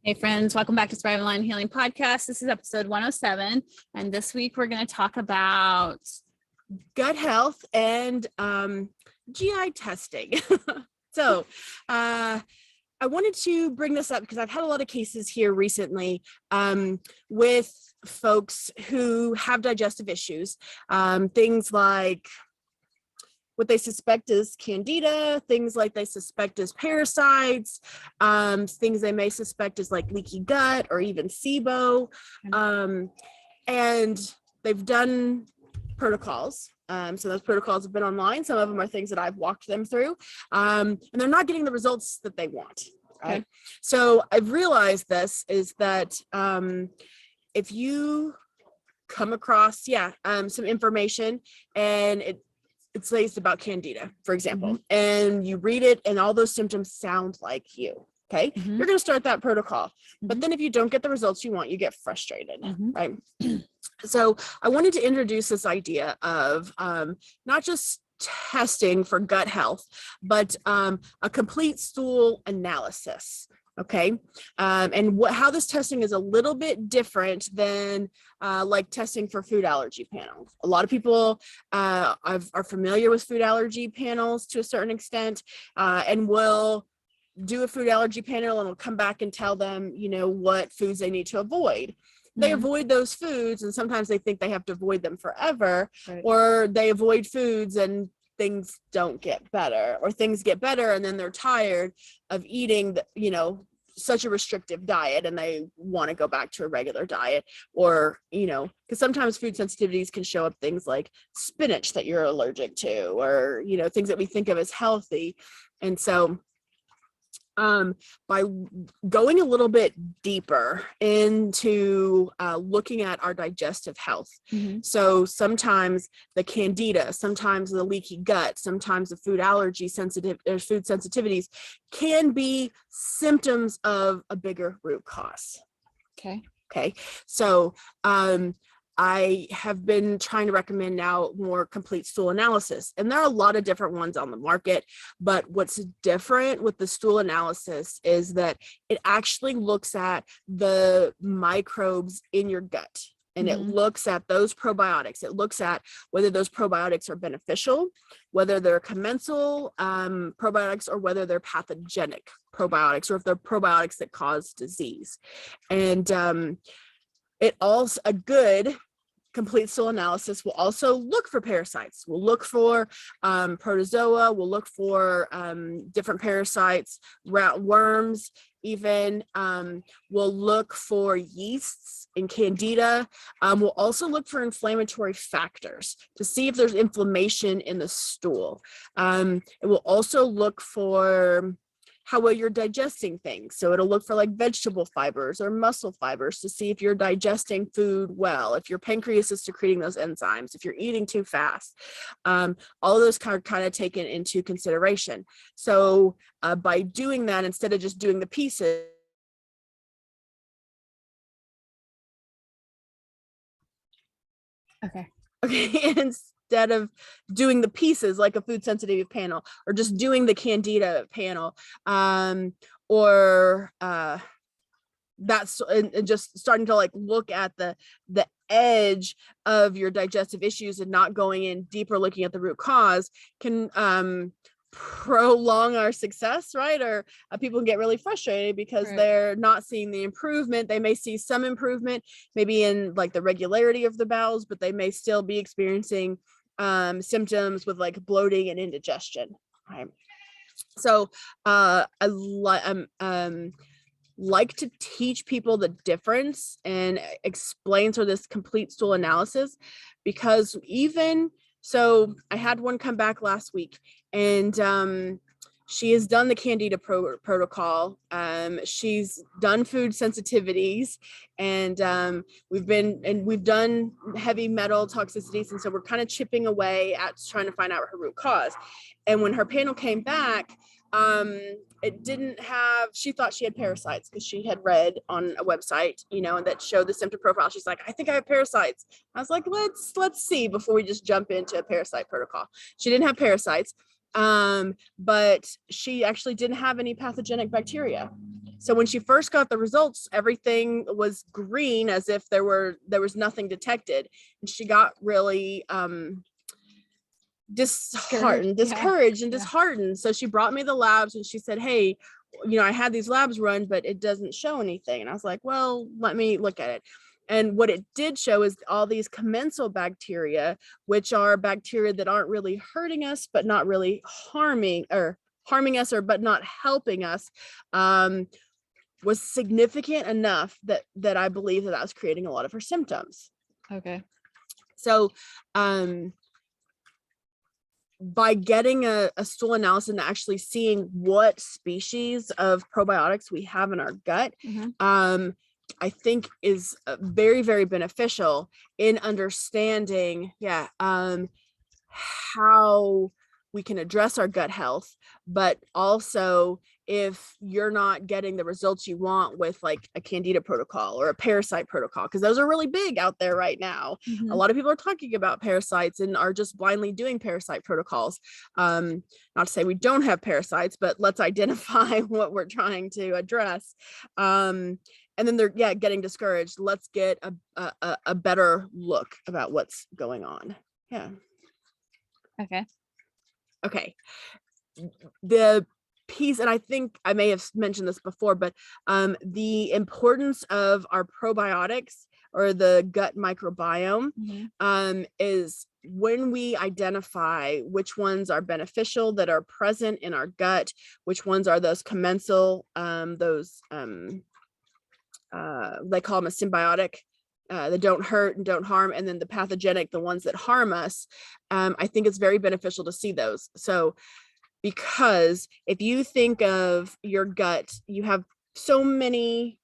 Hey friends, welcome back to Survival Line Healing Podcast. This is episode 107, and this week we're going to talk about gut health and GI testing. So I wanted to bring this up because I've had a lot of cases here recently with folks who have digestive issues, things like what they suspect is candida, things like they suspect is parasites, things they may suspect is like leaky gut or even SIBO. And they've done protocols. So those protocols have been online. Some of them are things that I've walked them through, and they're not getting the results that they want. Right. Okay. So I've realized this is that if you come across, some information and it says about candida, for example, and you read it and all those symptoms sound like you. Okay. You're going to start that protocol. But then if you don't get the results you want, you get frustrated. Right. So I wanted to introduce this idea of not just testing for gut health, but a complete stool analysis. Okay. And how this testing is a little bit different than like testing for food allergy panels. A lot of people are familiar with food allergy panels to a certain extent, and will do a food allergy panel and will come back and tell them, what foods they need to avoid. They avoid those foods, and sometimes they think they have to avoid them forever, right. Or they avoid foods and things don't get better, or things get better and then they're tired of eating, such a restrictive diet and they want to go back to a regular diet, or, because sometimes food sensitivities can show up things like spinach that you're allergic to, or, things that we think of as healthy. And so by going a little bit deeper into looking at our digestive health. So sometimes the candida, sometimes the leaky gut, sometimes the food allergy food sensitivities can be symptoms of a bigger root cause. Okay. So I have been trying to recommend now more complete stool analysis, and there are a lot of different ones on the market, but what's different with the stool analysis is that it actually looks at the microbes in your gut, and it looks at those probiotics. It looks at whether those probiotics are beneficial, whether they're commensal probiotics, or whether they're pathogenic probiotics, or if they're probiotics that cause disease. And it also, a good complete stool analysis will also look for parasites. We'll look for protozoa. We'll look for different parasites, worms, even. We'll look for yeasts and candida. We'll also look for inflammatory factors to see if there's inflammation in the stool. It will also look for how well you're digesting things. So it'll look for like vegetable fibers or muscle fibers to see if you're digesting food well, if your pancreas is secreting those enzymes, if you're eating too fast. All of those are kind of taken into consideration. So by doing that, instead of just doing the pieces, instead of doing the pieces like a food sensitivity panel, or just doing the candida panel, or that's and just starting to like look at the edge of your digestive issues and not going in deeper, looking at the root cause, can prolong our success, right? Or people can get really frustrated because they're not seeing the improvement. They may see some improvement maybe in like the regularity of the bowels, but they may still be experiencing symptoms with like bloating and indigestion. Right. So I like to teach people the difference and explain sort of this complete stool analysis, because so I had one come back last week, and she has done the candida protocol. She's done food sensitivities, and we've done heavy metal toxicities. And so we're kind of chipping away at trying to find out her root cause. And when her panel came back, it didn't have, she thought she had parasites because she had read on a website, and that showed the symptom profile. She's like, I think I have parasites. I was like, let's see before we just jump into a parasite protocol. She didn't have parasites, but she actually didn't have any pathogenic bacteria. So when she first got the results, everything was green as if there was nothing detected. And she got really discouraged and disheartened. So she brought me the labs and she said, hey, I had these labs run, but it doesn't show anything. And I was like, well, let me look at it. And what it did show is all these commensal bacteria, which are bacteria that aren't really hurting us, but not really harming us, but not helping us, was significant enough that I believe that was creating a lot of her symptoms. Okay. So, by getting a stool analysis and actually seeing what species of probiotics we have in our gut, I think is very, very beneficial in understanding, how we can address our gut health, but also if you're not getting the results you want with like a candida protocol or a parasite protocol, because those are really big out there right now. A lot of people are talking about parasites and are just blindly doing parasite protocols. Not to say we don't have parasites, but let's identify what we're trying to address. And then they're getting discouraged. Let's get a better look about what's going on. Yeah. Okay. The piece, and I think I may have mentioned this before, but the importance of our probiotics or the gut microbiome is when we identify which ones are beneficial that are present in our gut, which ones are those commensal, they call them a symbiotic, that don't hurt and don't harm, and then the pathogenic, the ones that harm us. I think it's very beneficial to see those. So because if you think of your gut, you have so many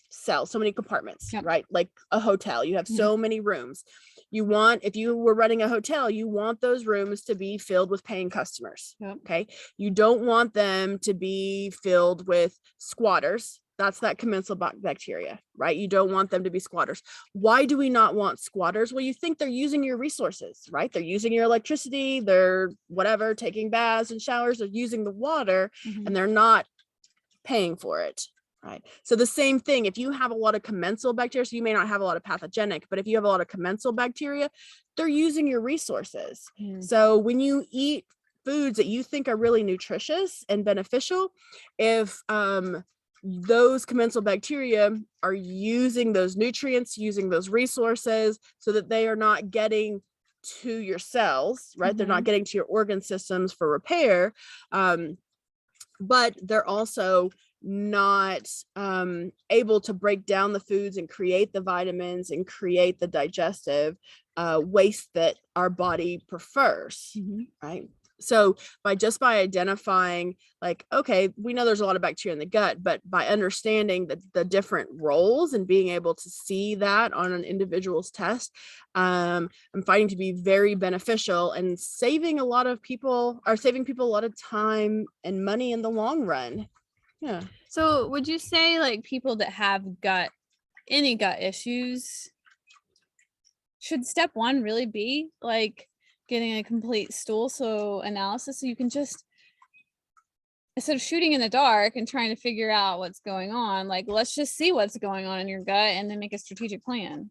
cells, so many compartments, right? Like a hotel, you have so many rooms. If you were running a hotel, you want those rooms to be filled with paying customers. Okay. You don't want them to be filled with squatters. That's that commensal bacteria, right? You don't want them to be squatters. Why do we not want squatters? Well, you think they're using your resources, right? They're using your electricity, they're whatever, taking baths and showers, they're using the water, and they're not paying for it, right? So the same thing, if you have a lot of commensal bacteria, so you may not have a lot of pathogenic, but if you have a lot of commensal bacteria, they're using your resources. So when you eat foods that you think are really nutritious and beneficial, if those commensal bacteria are using those nutrients, using those resources so that they are not getting to your cells, right? They're not getting to your organ systems for repair, but they're also not able to break down the foods and create the vitamins and create the digestive waste that our body prefers, right? So by identifying, like, okay, we know there's a lot of bacteria in the gut, but by understanding the different roles and being able to see that on an individual's test, I'm finding to be very beneficial and saving people a lot of time and money in the long run. Yeah. So would you say like people that have any gut issues, should step one really be like getting a complete stool analysis so you can just, instead of shooting in the dark and trying to figure out what's going on, like let's just see what's going on in your gut and then make a strategic plan?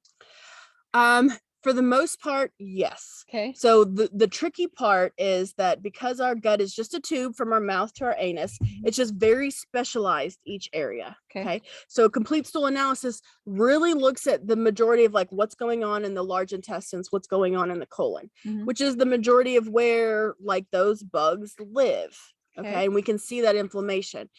For the most part, yes. Okay. So the tricky part is that because our gut is just a tube from our mouth to our anus, it's just very specialized each area. Okay. So complete stool analysis really looks at the majority of like what's going on in the large intestines, what's going on in the colon, which is the majority of where like those bugs live. Okay. And we can see that inflammation.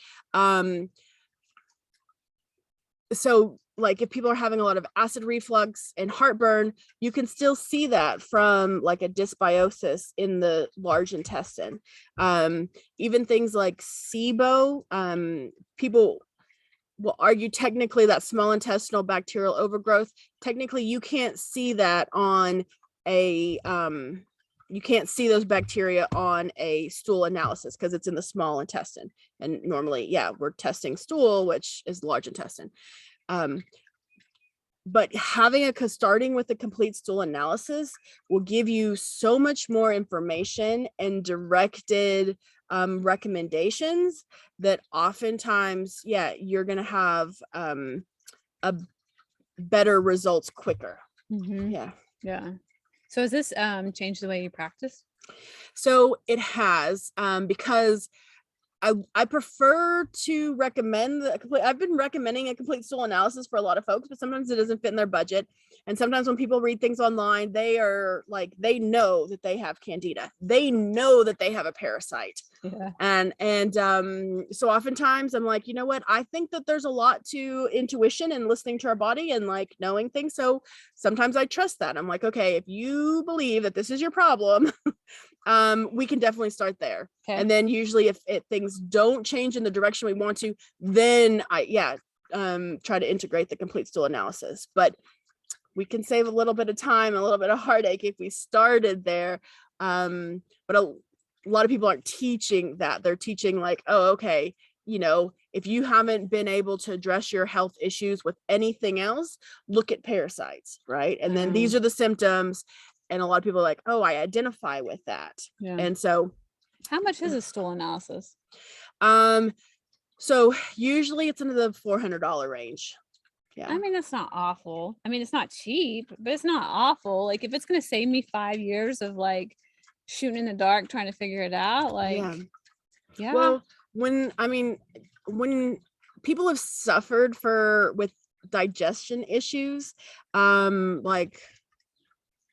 So like if people are having a lot of acid reflux and heartburn, you can still see that from like a dysbiosis in the large intestine. Even things like SIBO, people will argue technically that small intestinal bacterial overgrowth, technically you can't see that on you can't see those bacteria on a stool analysis because it's in the small intestine. And normally, we're testing stool, which is large intestine. But starting with a complete stool analysis will give you so much more information and directed recommendations, that oftentimes, yeah, you're going to have a better results quicker. Yeah. Yeah. So has this changed the way you practice? So it has, because I prefer to recommend I've been recommending a complete stool analysis for a lot of folks, but sometimes it doesn't fit in their budget. And sometimes when people read things online, they are like, they know that they have candida. They know that they have a parasite. Yeah. And so oftentimes I'm like, you know what? I think that there's a lot to intuition and listening to our body and like knowing things. So sometimes I trust that. I'm like, okay, if you believe that this is your problem, we can definitely start there. Okay. And then usually if things don't change in the direction we want to, then I try to integrate the complete stool analysis. But we can save a little bit of time, a little bit of heartache if we started there. But a lot of people aren't teaching that. They're teaching like, oh, okay, you know, if you haven't been able to address your health issues with anything else, look at parasites, right? And then these are the symptoms. And a lot of people are like, oh, I identify with that. Yeah. And so how much is a stool analysis? So usually it's in the $400 range. Yeah. I mean, that's not awful. I mean, it's not cheap, but it's not awful. Like if it's going to save me 5 years of like shooting in the dark, trying to figure it out, like, yeah. Well, when people have suffered with digestion issues, like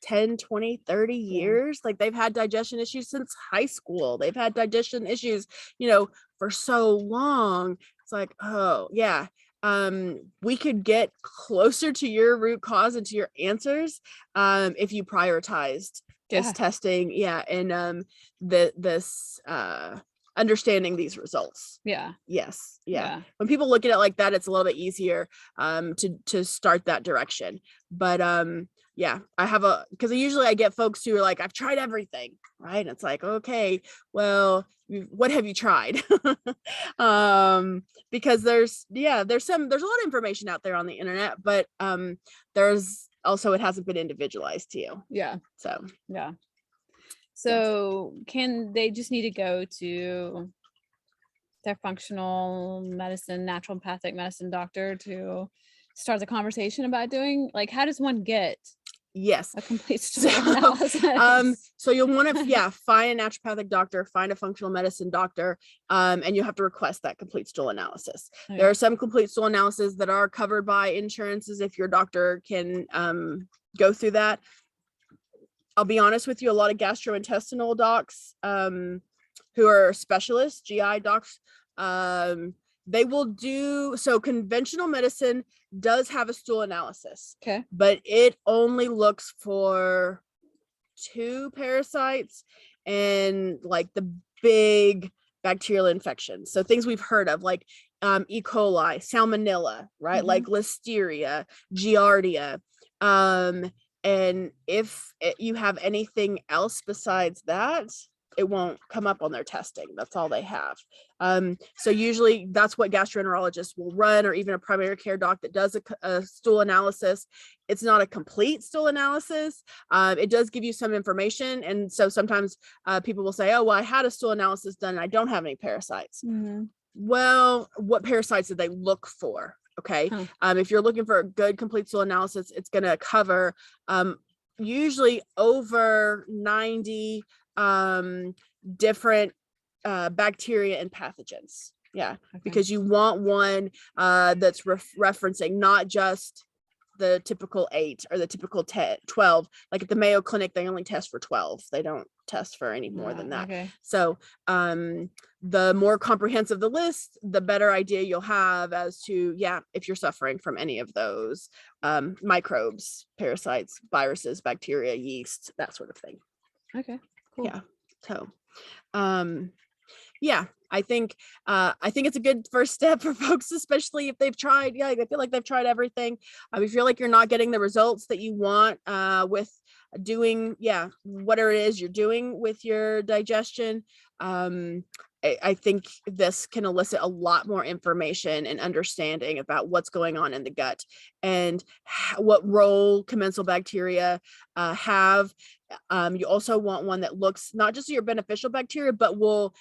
10, 20, 30 years, like they've had digestion issues since high school. They've had digestion issues, you know, for so long. It's like, oh yeah. We could get closer to your root cause and to your answers if you prioritized this testing, and this understanding these results. Yes. When people look at it like that, it's a little bit easier to start that direction. But I have because usually I get folks who are like, I've tried everything, right? And it's like, okay, well, what have you tried? Because there's a lot of information out there on the internet, but there's also, it hasn't been individualized to you. So can they just need to go to their functional medicine, naturopathic medicine doctor to start the conversation about doing, like, how does one get a complete stool analysis? So you'll want to find a naturopathic doctor, find a functional medicine doctor, and you have to request that complete stool analysis. There are some complete stool analyses that are covered by insurances if your doctor can go through that. I'll be honest with you, a lot of gastrointestinal docs who are specialists, GI docs, they will do, so conventional medicine does have a stool analysis, but it only looks for 2 parasites and like the big bacterial infections. So things we've heard of like E. coli, salmonella, right? Like listeria, giardia. And if you have anything else besides that, it won't come up on their testing. That's all they have. So usually that's what gastroenterologists will run, or even a primary care doc that does a stool analysis. It's not a complete stool analysis. It does give you some information. And so sometimes people will say, oh, well, I had a stool analysis done and I don't have any parasites. Well, what parasites did they look for? Okay. If you're looking for a good complete stool analysis, it's going to cover usually over 90 different bacteria and pathogens. Because you want one that's referencing not just the typical 8 or the typical 12. Like at the Mayo Clinic, they only test for 12. They don't test for any more than that. So the more comprehensive the list, the better idea you'll have as to, if you're suffering from any of those microbes, parasites, viruses, bacteria, yeast, that sort of thing. Okay, cool. So I think it's a good first step for folks, especially if they've tried. I feel like they've tried everything. If you feel like you're not getting the results that you want with doing whatever it is you're doing with your digestion, I think this can elicit a lot more information and understanding about what's going on in the gut and what role commensal bacteria have. You also want one that looks not just at your beneficial bacteria, but will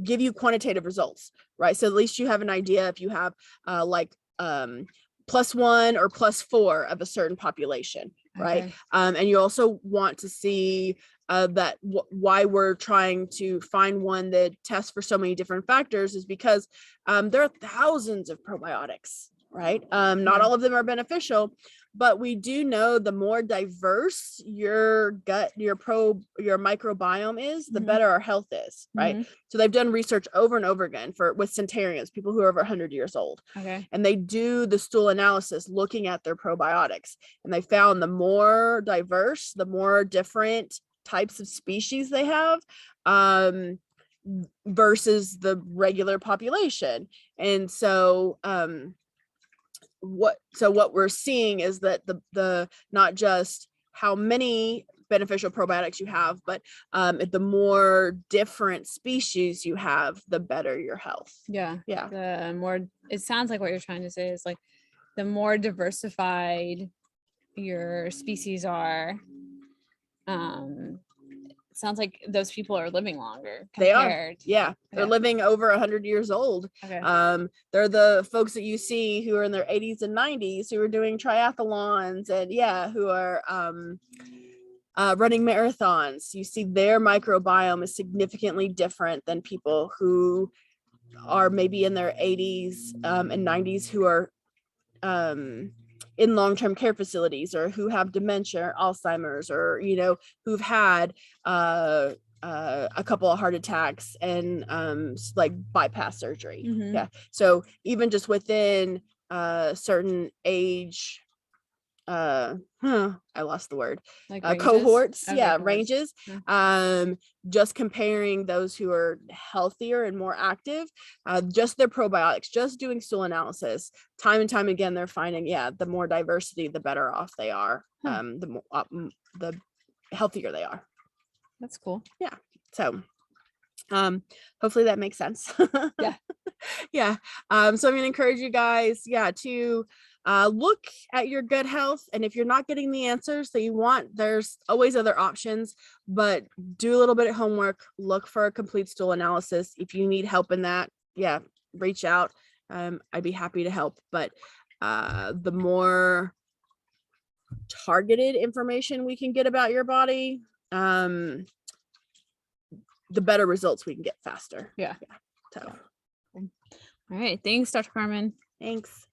give you quantitative results, right? So at least you have an idea if you have +1 or +4 of a certain population, right? Okay. And you also want to see that why we're trying to find one that tests for so many different factors is because there are thousands of probiotics, right? Not Yeah. all of them are beneficial, but we do know the more diverse your gut, your microbiome is, the better our health is, right? So they've done research over and over again with centenarians, people who are over 100 years old. Okay. And they do the stool analysis looking at their probiotics. And they found the more diverse, the more different types of species they have, versus the regular population. And so what we're seeing is that the not just how many beneficial probiotics you have, but the more different species you have, the better your health. Yeah. Yeah. The more, it sounds like what you're trying to say is like the more diversified your species are, it sounds like those people are living longer compared. They are. Yeah. They're living over 100 years old. Okay. They're the folks that you see who are in their 80s and 90s who are doing triathlons and who are running marathons. You see their microbiome is significantly different than people who are maybe in their 80s and 90s who are in long-term care facilities, or who have dementia or Alzheimer's, or who've had a couple of heart attacks and like bypass surgery. Yeah. So even just within certain age, I lost the word, Like cohorts, okay, ranges, just comparing those who are healthier and more active, just their probiotics, just doing stool analysis, time and time again, they're finding, the more diversity, the better off they are, the healthier they are. That's cool. Yeah. So hopefully that makes sense. Yeah. Yeah. So I'm gonna encourage you guys, to look at your gut health, and if you're not getting the answers that you want, there's always other options, but do a little bit of homework, look for a complete stool analysis. If you need help in that, reach out. I'd be happy to help, but the more targeted information we can get about your body, the better results we can get faster. Yeah. So All right. Thanks, Dr. Carmen. thanks.